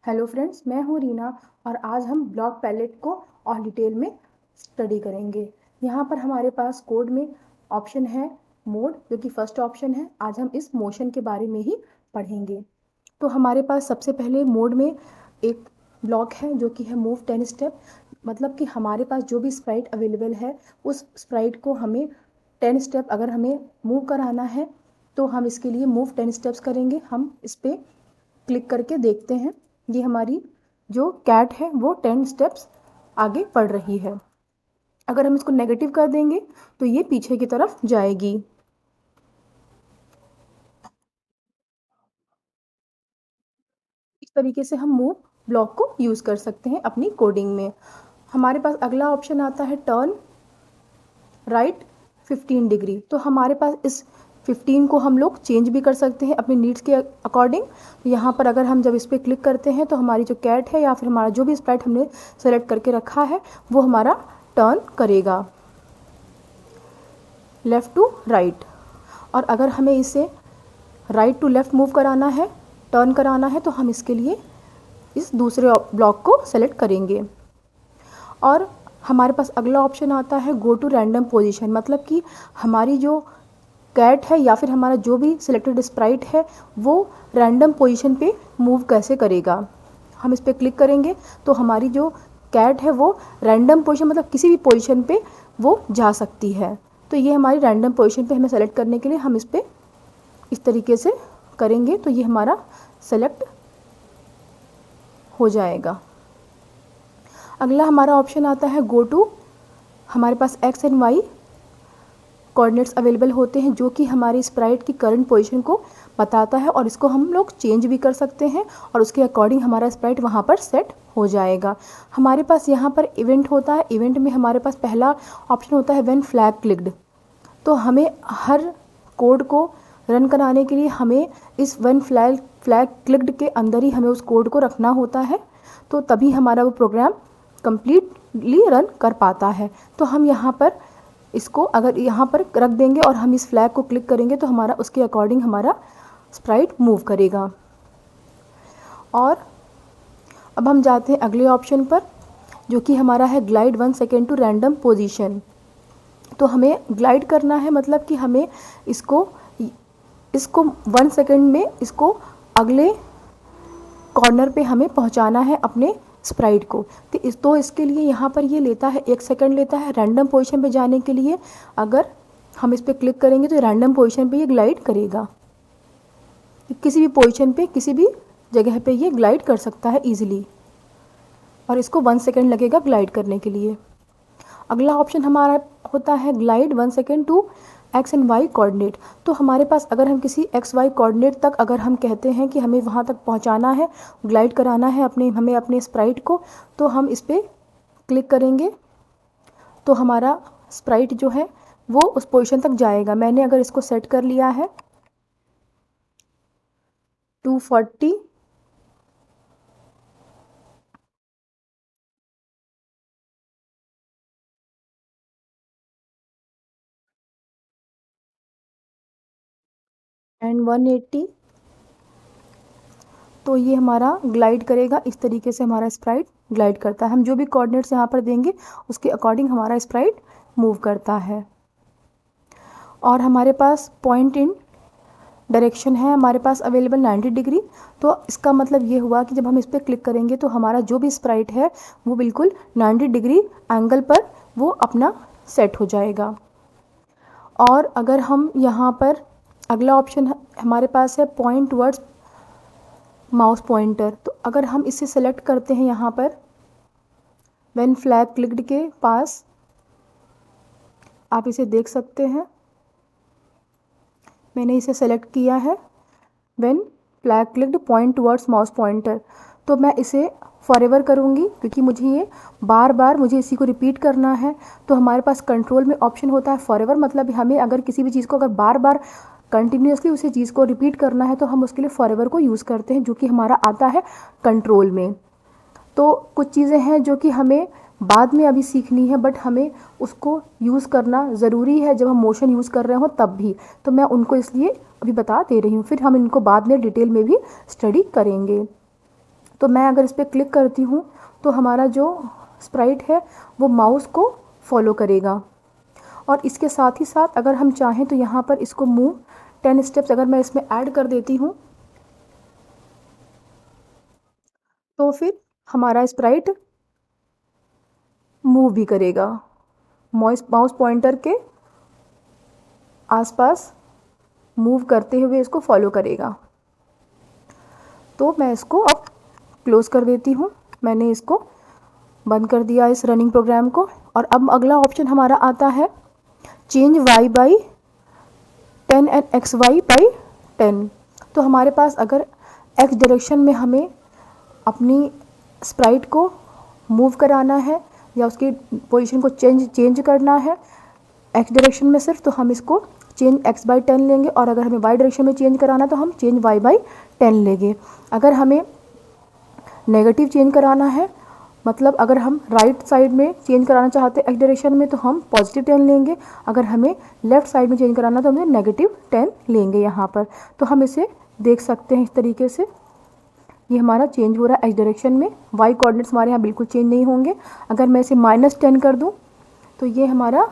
Hello friends, मैं हूँ रीना और आज हम ब्लॉक पैलेट को और डिटेल में स्टडी करेंगे। यहाँ पर हमारे पास कोड में ऑप्शन है मोड, जो कि फर्स्ट ऑप्शन है। आज हम इस मोशन के बारे में ही पढ़ेंगे। तो हमारे पास सबसे पहले मोड में एक ब्लॉक है जो कि है मूव 10 स्टेप। मतलब कि हमारे पास जो भी स्प्राइट अवेलेबल है उस स्प्राइट को हमें 10 स्टेप अगर हमें मूव कराना है तो हम इसके लिए मूव 10 स्टेप्स करेंगे। हम इस पर क्लिक करके देखते हैं। ये हमारी जो कैट है वो 10 स्टेप्स आगे बढ़ रही है। अगर हम इसको नेगेटिव कर देंगे तो ये पीछे की तरफ जाएगी। इस तरीके से हम मूव ब्लॉक को यूज़ कर सकते हैं अपनी कोडिंग में। हमारे पास अगला ऑप्शन आता है टर्न राइट 15 डिग्री। तो हमारे पास इस 15 को हम लोग चेंज भी कर सकते हैं अपनी नीड्स के अकॉर्डिंग। तो यहाँ पर अगर हम जब इस पर क्लिक करते हैं तो हमारी जो कैट है या फिर हमारा जो भी स्प्राइट हमने सेलेक्ट करके रखा है वो हमारा टर्न करेगा लेफ़्ट टू राइट। और अगर हमें इसे राइट टू लेफ़्ट मूव कराना है, टर्न कराना है, तो हम इसके लिए इस दूसरे ब्लॉक को सेलेक्ट करेंगे। और हमारे पास अगला ऑप्शन आता है गो टू रैंडम पोजीशन। मतलब कि हमारी जो कैट है या फिर हमारा जो भी सिलेक्टेड स्प्राइट है वो रैंडम पोजीशन पे मूव कैसे करेगा। हम इस पर क्लिक करेंगे तो हमारी जो कैट है वो रैंडम पोजीशन मतलब किसी भी पोजीशन पे वो जा सकती है। तो ये हमारी रैंडम पोजीशन पे हमें सेलेक्ट करने के लिए हम इस पर इस तरीके से करेंगे तो ये हमारा सेलेक्ट हो जाएगा। अगला हमारा ऑप्शन आता है गो टू। हमारे पास x and y coordinates available होते हैं जो कि हमारी स्प्राइट की करंट पोजीशन को बताता है और इसको हम लोग चेंज भी कर सकते हैं और उसके अकॉर्डिंग हमारा स्प्राइट वहाँ पर सेट हो जाएगा। हमारे पास यहाँ पर इवेंट होता है। इवेंट में हमारे पास पहला ऑप्शन होता है व्हेन फ्लैग क्लिक्ड। तो हमें हर कोड को रन कराने के लिए हमें इस व्हेन फ्लैग क्लिक्ड के अंदर ही हमें उस कोड को रखना होता है। तो तभी हमारा वो प्रोग्राम कंप्लीटली रन कर पाता है। तो हम यहाँ पर इसको अगर यहाँ पर रख देंगे और हम इस फ्लैग को क्लिक करेंगे तो हमारा उसके अकॉर्डिंग हमारा स्प्राइट मूव करेगा। और अब हम जाते हैं अगले ऑप्शन पर जो कि हमारा है glide 1 second to random position. तो हमें ग्लाइड करना है मतलब कि हमें इसको इसको 1 सेकेंड में इसको अगले कॉर्नर पे हमें पहुंचाना है अपने स्प्राइट को। तो इसके लिए यहाँ पर ये लेता है 1 सेकेंड लेता है रैंडम पोजीशन पे जाने के लिए। अगर हम इस पर क्लिक करेंगे तो रैंडम पोजीशन पे ये ग्लाइड करेगा। किसी भी पोजीशन पे किसी भी जगह पे ये ग्लाइड कर सकता है ईजिली और इसको 1 सेकेंड लगेगा ग्लाइड करने के लिए। अगला ऑप्शन हमारा होता है glide 1 second to X and Y coordinate. तो हमारे पास अगर हम किसी एक्स वाई कोऑर्डिनेट तक अगर हम कहते हैं कि हमें वहाँ तक पहुँचाना है, ग्लाइड कराना है हमें अपने स्प्राइट को, तो हम इस पर क्लिक करेंगे तो हमारा स्प्राइट जो है वो उस पोजीशन तक जाएगा। मैंने अगर इसको सेट कर लिया है 240 एंड 180, तो ये हमारा ग्लाइड करेगा। इस तरीके से हमारा स्प्राइट ग्लाइड करता है। हम जो भी कोऑर्डिनेट्स यहाँ पर देंगे उसके अकॉर्डिंग हमारा स्प्राइट मूव करता है। और हमारे पास पॉइंट इन डायरेक्शन है हमारे पास अवेलेबल 90 डिग्री। तो इसका मतलब ये हुआ कि जब हम इस पर क्लिक करेंगे तो हमारा जो भी स्प्राइट है वो बिल्कुल 90 डिग्री एंगल पर वो अपना सेट हो जाएगा। और अगर हम यहाँ पर अगला ऑप्शन हमारे पास है पॉइंट टुवर्ड्स माउस पॉइंटर। तो अगर हम इसे सेलेक्ट करते हैं यहाँ पर व्हेन फ्लैग क्लिक्ड के पास, आप इसे देख सकते हैं मैंने इसे सेलेक्ट किया है when flag clicked point towards mouse pointer. तो मैं इसे फॉरएवर करूँगी क्योंकि मुझे ये बार बार मुझे इसी को रिपीट करना है। तो हमारे पास कंट्रोल में ऑप्शन होता है फॉरएवर। मतलब हमें अगर किसी भी चीज़ को अगर बार बार कंटिन्यूसली उसी चीज़ को रिपीट करना है तो हम उसके लिए फॉरएवर को यूज़ करते हैं जो कि हमारा आता है कंट्रोल में। तो कुछ चीज़ें हैं जो कि हमें बाद में अभी सीखनी है बट हमें उसको यूज़ करना ज़रूरी है जब हम मोशन यूज़ कर रहे हो तब भी। तो मैं उनको इसलिए अभी बता दे रही हूँ, फिर हम इनको बाद में डिटेल में भी स्टडी करेंगे। तो मैं अगर इस पर क्लिक करती हूँ तो हमारा जो स्प्राइट है वो माउस को फॉलो करेगा। और इसके साथ ही साथ अगर हम चाहें तो यहाँ पर इसको मूव 10 स्टेप्स अगर मैं इसमें ऐड कर देती हूँ तो फिर हमारा स्प्राइट मूव भी करेगा, माउस पॉइंटर के आसपास मूव करते हुए इसको फॉलो करेगा। तो मैं इसको अब क्लोज कर देती हूँ। मैंने इसको बंद कर दिया इस रनिंग प्रोग्राम को। और अब अगला ऑप्शन हमारा आता है change y by 10 and xy by 10। तो हमारे पास अगर x डायरेक्शन में हमें अपनी स्प्राइट को मूव कराना है या उसकी पोजीशन को चेंज करना है x डायरेक्शन में सिर्फ, तो हम इसको चेंज x बाई 10 लेंगे। और अगर हमें y डायरेक्शन में चेंज कराना तो हम चेंज y बाई 10 लेंगे। अगर हमें नेगेटिव चेंज कराना है, मतलब अगर हम राइट साइड में चेंज कराना चाहते हैं x डायरेक्शन में, तो हम पॉजिटिव 10 लेंगे। अगर हमें लेफ़्ट साइड में चेंज कराना तो हमें नेगेटिव 10 लेंगे यहाँ पर। तो हम इसे देख सकते हैं इस तरीके से, ये हमारा चेंज हो रहा है x डायरेक्शन में। y कोऑर्डिनेट्स हमारे यहाँ बिल्कुल चेंज नहीं होंगे। अगर मैं इसे -10 कर दूँ तो ये हमारा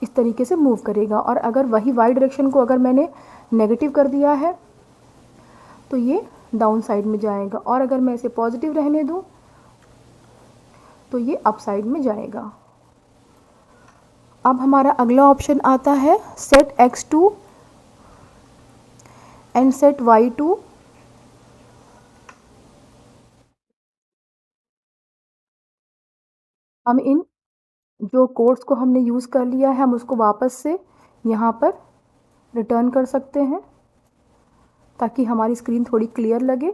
इस तरीके से मूव करेगा। और अगर वही y डायरेक्शन को अगर मैंने नेगेटिव कर दिया है तो ये डाउन साइड में जाएगा। और अगर मैं इसे पॉजिटिव रहने दूँ तो ये अप साइड में जाएगा। अब हमारा अगला ऑप्शन आता है set x2 and set y2। हम इन जो कोड्स को हमने यूज़ कर लिया है हम उसको वापस से यहाँ पर रिटर्न कर सकते हैं ताकि हमारी स्क्रीन थोड़ी क्लियर लगे।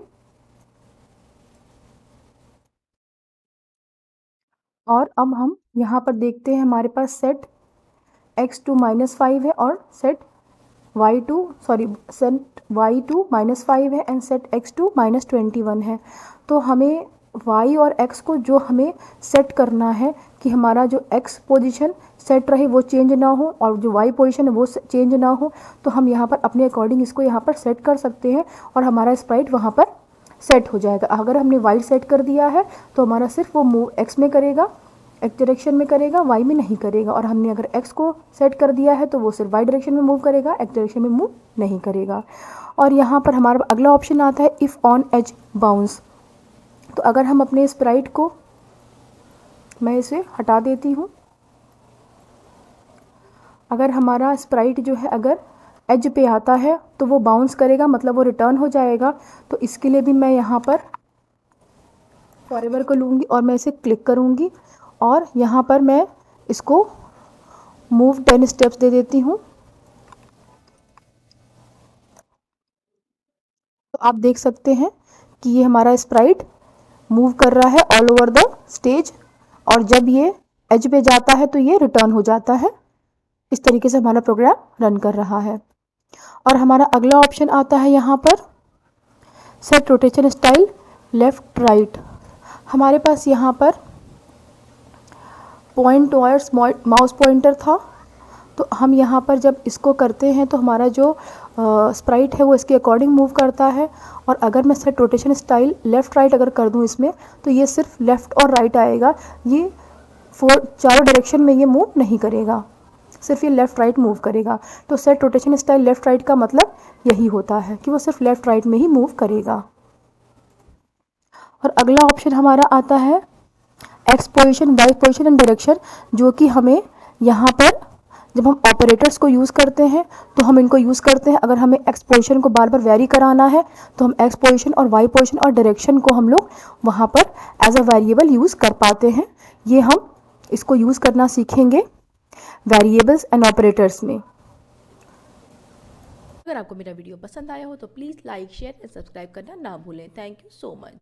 और अब हम यहाँ पर देखते हैं हमारे पास सेट x2 -5 है और सेट y2 -5 है एंड सेट x2 -21 है। तो हमें y और x को जो हमें सेट करना है कि हमारा जो x पोजीशन सेट रहे वो चेंज ना हो और जो y पोजीशन है वो चेंज ना हो, तो हम यहाँ पर अपने अकॉर्डिंग इसको यहाँ पर सेट कर सकते हैं और हमारा स्प्राइट वहाँ पर सेट हो जाएगा। अगर हमने y सेट कर दिया है तो हमारा सिर्फ वो मूव x में करेगा, x डायरेक्शन में करेगा, y में नहीं करेगा। और हमने अगर x को सेट कर दिया है तो वो सिर्फ y डायरेक्शन में मूव करेगा, x डायरेक्शन में मूव नहीं करेगा। और यहाँ पर हमारा अगला ऑप्शन आता है इफ़ ऑन एज बाउंस। तो अगर हम अपने स्प्राइट को, मैं इसे हटा देती हूँ, अगर हमारा स्प्राइट जो है अगर एज पे आता है तो वो बाउंस करेगा, मतलब वो रिटर्न हो जाएगा। तो इसके लिए भी मैं यहाँ पर फॉरएवर को लूँगी और मैं इसे क्लिक करूँगी और यहाँ पर मैं इसको मूव 10 स्टेप्स दे देती हूँ। तो आप देख सकते हैं कि ये हमारा स्प्राइट मूव कर रहा है ऑल ओवर द स्टेज और जब ये एज पे जाता है तो ये रिटर्न हो जाता है। इस तरीके से हमारा प्रोग्राम रन कर रहा है। और हमारा अगला ऑप्शन आता है यहाँ पर set rotation style left right. हमारे पास यहाँ पर पॉइंट टुवर्ड्स माउस पॉइंटर था, तो हम यहाँ पर जब इसको करते हैं तो हमारा जो स्प्राइट है वो इसके अकॉर्डिंग मूव करता है। और अगर मैं set rotation style left right अगर कर दूँ इसमें तो ये सिर्फ लेफ़्ट और राइट आएगा, ये चारों डायरेक्शन में ये मूव नहीं करेगा, सिर्फ ये लेफ़्ट राइट मूव करेगा। तो set rotation style left right का मतलब यही होता है कि वो सिर्फ लेफ़्ट राइट में ही मूव करेगा। और अगला ऑप्शन हमारा आता है X position, Y position and direction, जो कि हमें यहाँ पर जब हम ऑपरेटर्स को यूज़ करते हैं तो हम इनको यूज़ करते हैं। अगर हमें एक्स पोजीशन को बार बार वेरी कराना है तो हम एक्स पोजीशन और वाई पोजीशन और डायरेक्शन को हम लोग वहाँ पर एज अ वेरिएबल यूज़ कर पाते हैं। ये हम इसको यूज़ करना सीखेंगे वेरिएबल्स एंड ऑपरेटर्स में। अगर आपको मेरा वीडियो पसंद आया हो तो please like, share and subscribe करना ना भूलें। Thank you so much.